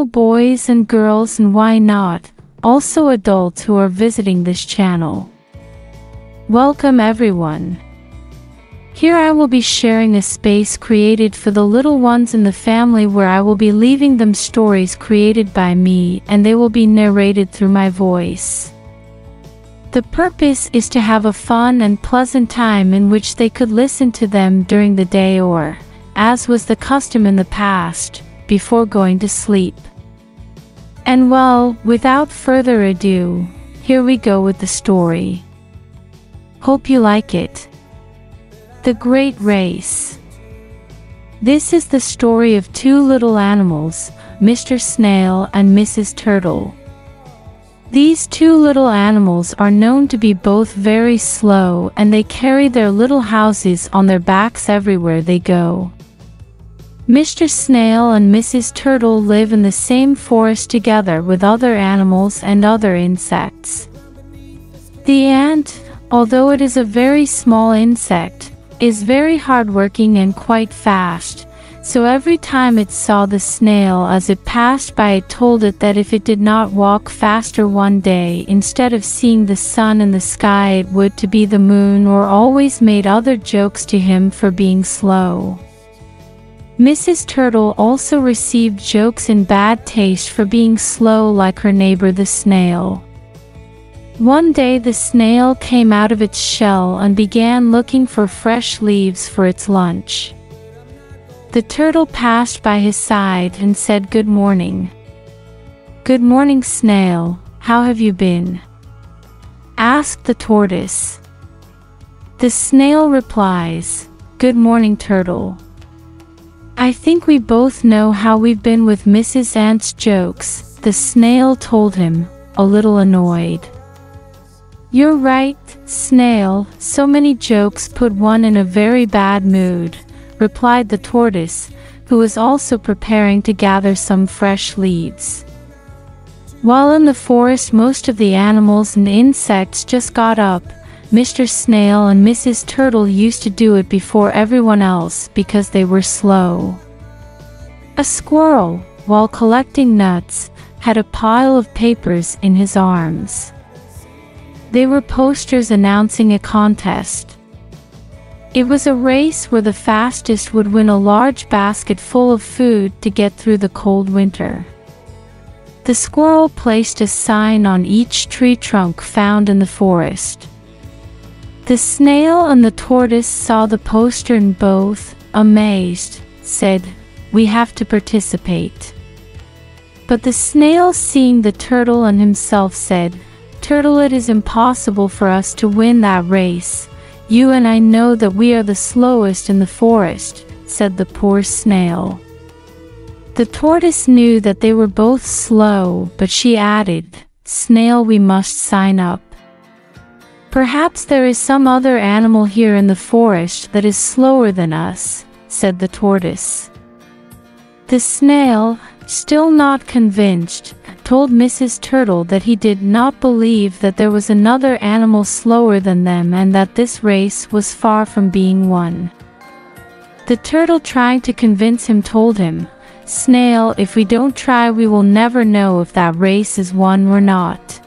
Hello boys and girls, and why not, also adults who are visiting this channel. Welcome everyone. Here I will be sharing a space created for the little ones in the family where I will be leaving them stories created by me, and they will be narrated through my voice. The purpose is to have a fun and pleasant time in which they could listen to them during the day or, as was the custom in the past, before going to sleep. And well, without further ado, here we go with the story. Hope you like it. The Great Race. This is the story of two little animals, Mr. Snail and Mrs. Turtle. These two little animals are known to be both very slow, and they carry their little houses on their backs everywhere they go. Mr. Snail and Mrs. Turtle live in the same forest together with other animals and other insects. The ant, although it is a very small insect, is very hardworking and quite fast, so every time it saw the snail as it passed by, it told it that if it did not walk faster one day, instead of seeing the sun in the sky, it would to be the moon, or always made other jokes to him for being slow. Mrs. Turtle also received jokes in bad taste for being slow like her neighbor the snail. One day the snail came out of its shell and began looking for fresh leaves for its lunch. The turtle passed by his side and said, "Good morning." "Good morning, Snail. How have you been?" asked the tortoise. The snail replies, "Good morning, Turtle. I think we both know how we've been with Mrs. Ant's jokes," the snail told him, a little annoyed. "You're right, Snail, so many jokes put one in a very bad mood," replied the tortoise, who was also preparing to gather some fresh leaves. While in the forest most of the animals and insects just got up, Mr. Snail and Mrs. Turtle used to do it before everyone else because they were slow. A squirrel, while collecting nuts, had a pile of papers in his arms. They were posters announcing a contest. It was a race where the fastest would win a large basket full of food to get through the cold winter. The squirrel placed a sign on each tree trunk found in the forest. The snail and the tortoise saw the poster and both, amazed, said, "We have to participate." But the snail, seeing the turtle and himself, said, "Turtle, it is impossible for us to win that race. You and I know that we are the slowest in the forest," said the poor snail. The tortoise knew that they were both slow, but she added, "Snail, we must sign up. Perhaps there is some other animal here in the forest that is slower than us," said the tortoise. The snail, still not convinced, told Mrs. Turtle that he did not believe that there was another animal slower than them, and that this race was far from being won. The turtle, trying to convince him, told him, "Snail, if we don't try, we will never know if that race is won or not.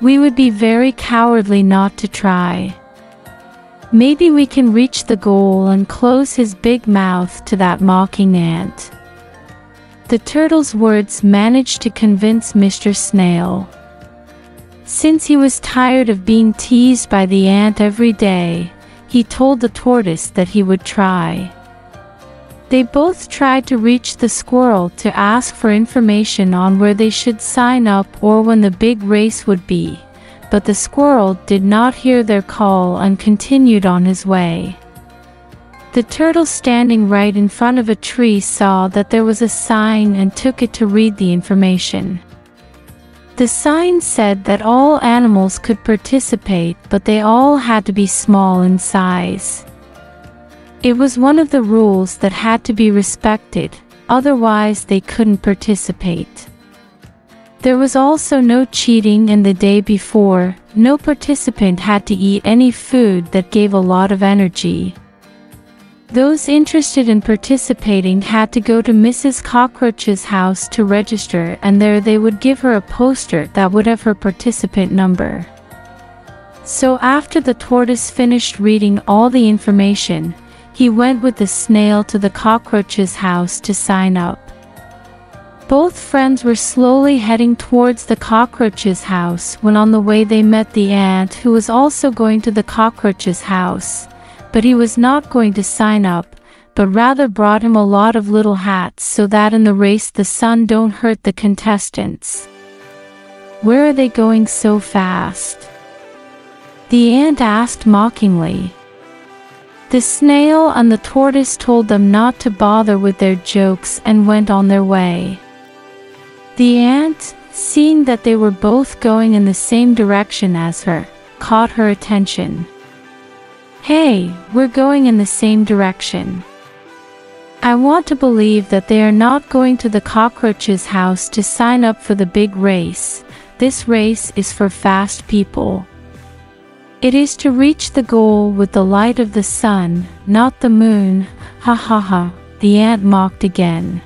We would be very cowardly not to try. Maybe we can reach the goal and close his big mouth to that mocking ant." The turtle's words managed to convince Mr. Snail. Since he was tired of being teased by the ant every day, he told the tortoise that he would try. They both tried to reach the squirrel to ask for information on where they should sign up or when the big race would be, but the squirrel did not hear their call and continued on his way. The turtle, standing right in front of a tree, saw that there was a sign and took it to read the information. The sign said that all animals could participate, but they all had to be small in size. It was one of the rules that had to be respected, otherwise they couldn't participate. There was also no cheating, and the day before, no participant had to eat any food that gave a lot of energy. Those interested in participating had to go to Mrs. Cockroach's house to register, and there they would give her a poster that would have her participant number. So after the tortoise finished reading all the information, he went with the snail to the cockroach's house to sign up. Both friends were slowly heading towards the cockroach's house when on the way they met the ant, who was also going to the cockroach's house, but he was not going to sign up, but rather brought him a lot of little hats so that in the race the sun don't hurt the contestants. "Where are they going so fast?" the ant asked mockingly. The snail and the tortoise told them not to bother with their jokes and went on their way. The ant, seeing that they were both going in the same direction as her, caught her attention. "Hey, we're going in the same direction. I want to believe that they are not going to the cockroach's house to sign up for the big race. This race is for fast people. It is to reach the goal with the light of the sun, not the moon. Ha ha ha," the ant mocked again.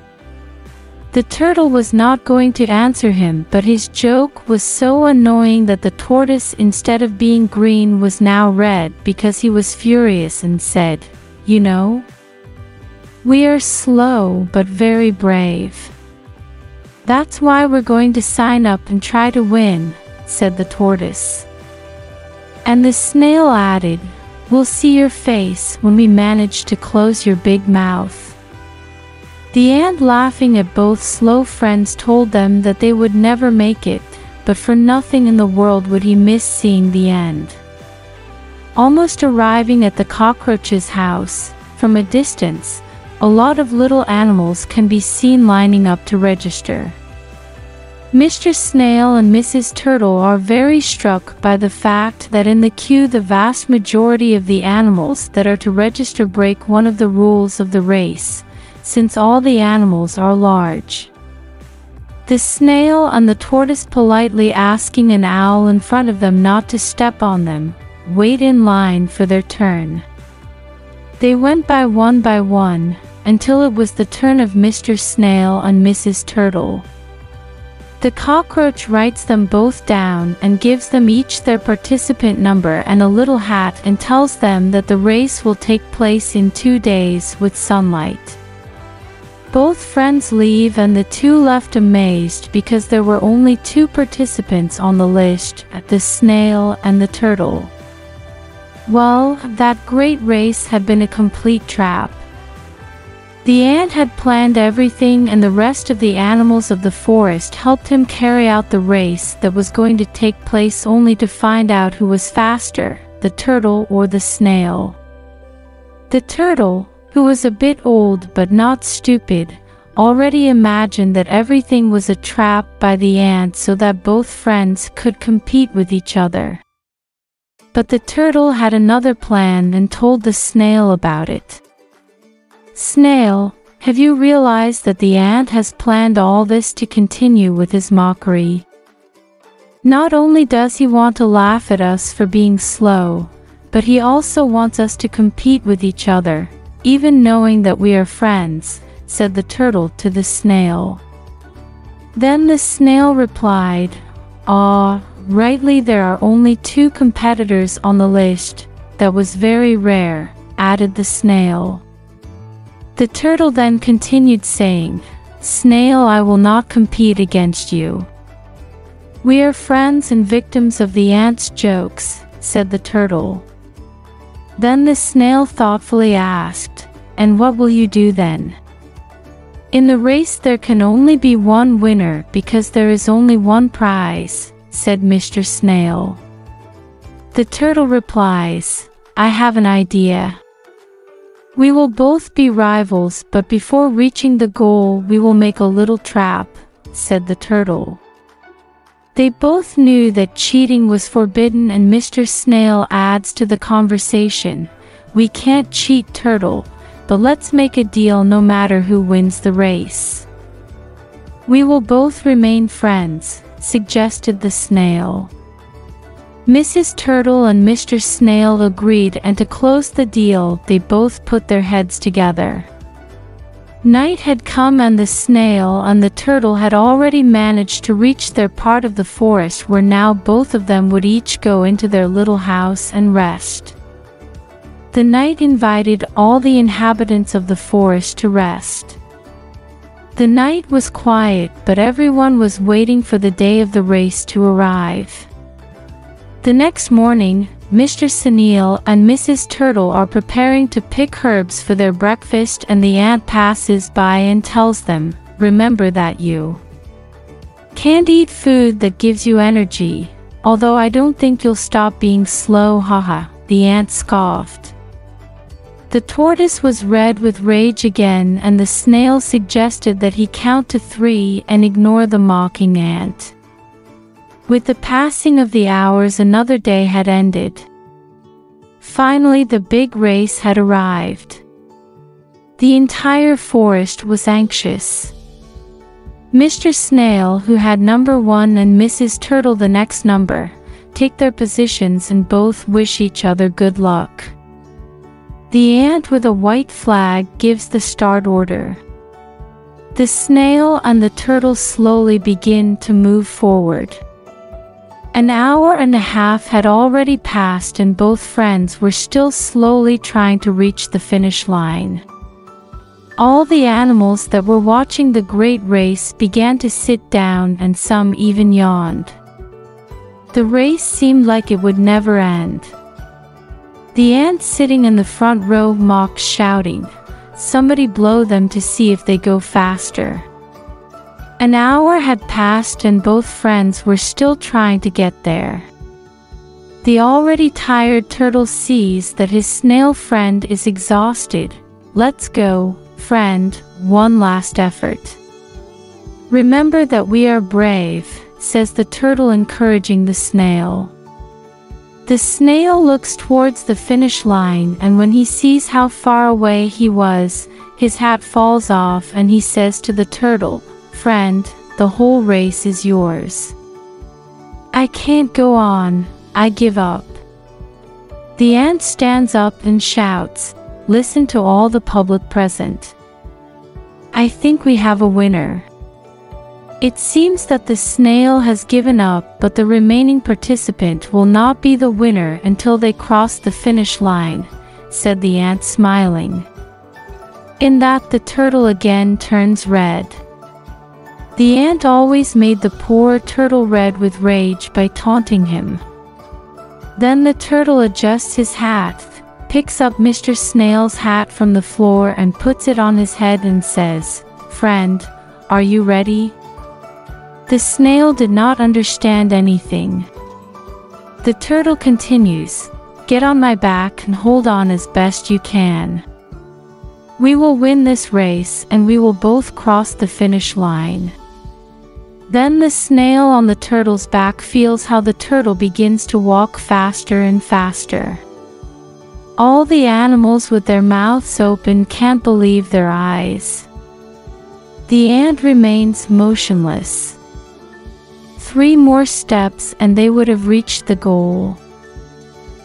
The turtle was not going to answer him, but his joke was so annoying that the tortoise, instead of being green, was now red because he was furious and said, "You know, we are slow but very brave. That's why we're going to sign up and try to win," said the tortoise. And the snail added, "We'll see your face when we manage to close your big mouth." The ant, laughing at both slow friends, told them that they would never make it, but for nothing in the world would he miss seeing the end. Almost arriving at the cockroach's house, from a distance, a lot of little animals can be seen lining up to register. Mr. Snail and Mrs. Turtle are very struck by the fact that in the queue the vast majority of the animals that are to register break one of the rules of the race, since all the animals are large. The snail and the tortoise, politely asking an owl in front of them not to step on them, wait in line for their turn. They went by one, until it was the turn of Mr. Snail and Mrs. Turtle. The cockroach writes them both down and gives them each their participant number and a little hat, and tells them that the race will take place in 2 days with sunlight. Both friends leave, and the two left amazed because there were only 2 participants on the list, the snail and the turtle. Well, that great race had been a complete trap. The ant had planned everything, and the rest of the animals of the forest helped him carry out the race that was going to take place, only to find out who was faster, the turtle or the snail. The turtle, who was a bit old but not stupid, already imagined that everything was a trap by the ant so that both friends could compete with each other. But the turtle had another plan and told the snail about it. "Snail, have you realized that the ant has planned all this to continue with his mockery? Not only does he want to laugh at us for being slow, but he also wants us to compete with each other, even knowing that we are friends," said the turtle to the snail. Then the snail replied, Rightly there are only 2 competitors on the list. That was very rare," added the snail. The turtle then continued saying, "Snail, I will not compete against you. We are friends and victims of the ant's jokes," said the turtle. Then the snail thoughtfully asked, "And what will you do then?" "In the race there can only be one winner because there is only one prize," said Mr. Snail. The turtle replies, "I have an idea. We will both be rivals, but before reaching the goal we will make a little trap," said the turtle. They both knew that cheating was forbidden, and Mr. Snail adds to the conversation, "We can't cheat, turtle, but let's make a deal no matter who wins the race. We will both remain friends," suggested the snail. Mrs. Turtle and Mr. Snail agreed, and to close the deal, they both put their heads together. Night had come, and the snail and the turtle had already managed to reach their part of the forest, where now both of them would each go into their little house and rest. The knight invited all the inhabitants of the forest to rest. The night was quiet, but everyone was waiting for the day of the race to arrive. The next morning, Mr. Snail and Mrs. Turtle are preparing to pick herbs for their breakfast, and the ant passes by and tells them, "Remember that you can't eat food that gives you energy, although I don't think you'll stop being slow, haha," the ant scoffed. The tortoise was red with rage again, and the snail suggested that he count to 3 and ignore the mocking ant. With the passing of the hours, another day had ended. Finally, the big race had arrived. The entire forest was anxious. Mr. Snail, who had number 1, and Mrs. Turtle the next number, take their positions and both wish each other good luck. The ant with a white flag gives the start order. The snail and the turtle slowly begin to move forward. An hour and a half had already passed, and both friends were still slowly trying to reach the finish line. All the animals that were watching the great race began to sit down, and some even yawned. The race seemed like it would never end. The ant sitting in the front row mocked, shouting, "Somebody blow them to see if they go faster." An hour had passed, and both friends were still trying to get there. The already tired turtle sees that his snail friend is exhausted. "Let's go, friend, one last effort. Remember that we are brave," says the turtle, encouraging the snail. The snail looks towards the finish line, and when he sees how far away he was, his hat falls off, and he says to the turtle, "Friend, the whole race is yours. I can't go on, I give up." The ant stands up and shouts, "Listen to all the public present. I think we have a winner." It seems that the snail has given up, but the remaining participant will not be the winner until they cross the finish line, said the ant, smiling. In that, the turtle again turns red. The ant always made the poor turtle red with rage by taunting him. Then the turtle adjusts his hat, picks up Mr. Snail's hat from the floor and puts it on his head and says, "Friend, are you ready?" The snail did not understand anything. The turtle continues, "Get on my back and hold on as best you can. We will win this race, and we will both cross the finish line." Then the snail on the turtle's back feels how the turtle begins to walk faster and faster. All the animals with their mouths open can't believe their eyes. The ant remains motionless. 3 more steps and they would have reached the goal.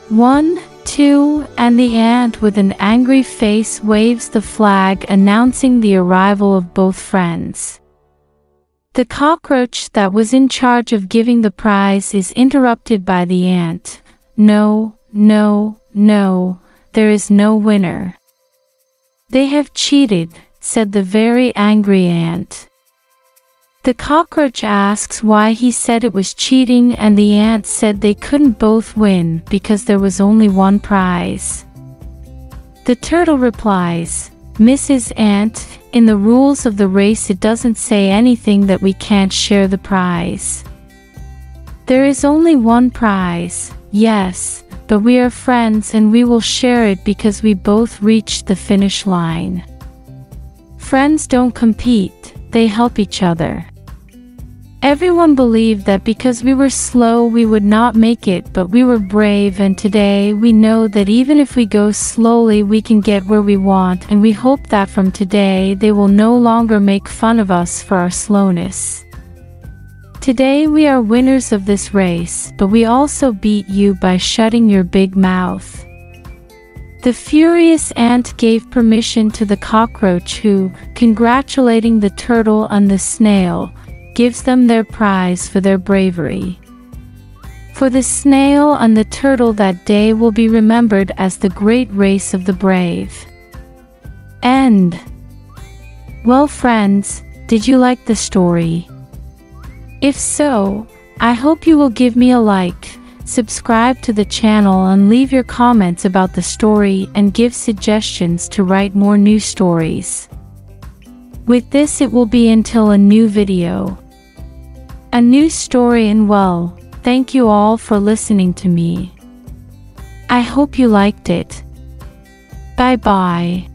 1, 2, and the ant with an angry face waves the flag announcing the arrival of both friends. The cockroach that was in charge of giving the prize is interrupted by the ant. "No, no, no, there is no winner. They have cheated," said the very angry ant. The cockroach asks why he said it was cheating, and the ant said they couldn't both win because there was only one prize. The turtle replies, "Mrs. Ant, in the rules of the race it doesn't say anything that we can't share the prize. There is only one prize, yes, but we are friends and we will share it because we both reached the finish line. Friends don't compete, they help each other. Everyone believed that because we were slow we would not make it, but we were brave, and today we know that even if we go slowly we can get where we want, and we hope that from today they will no longer make fun of us for our slowness." Today we are winners of this race, but we also beat you by shutting your big mouth." The furious ant gave permission to the cockroach who, congratulating the turtle and the snail, gives them their prize for their bravery. For the snail and the turtle that day will be remembered as the great race of the brave. End. Well friends, did you like the story? If so, I hope you will give me a like, subscribe to the channel and leave your comments about the story and give suggestions to write more new stories. With this it will be until a new video. A new story, and well, thank you all for listening to me. I hope you liked it. Bye bye.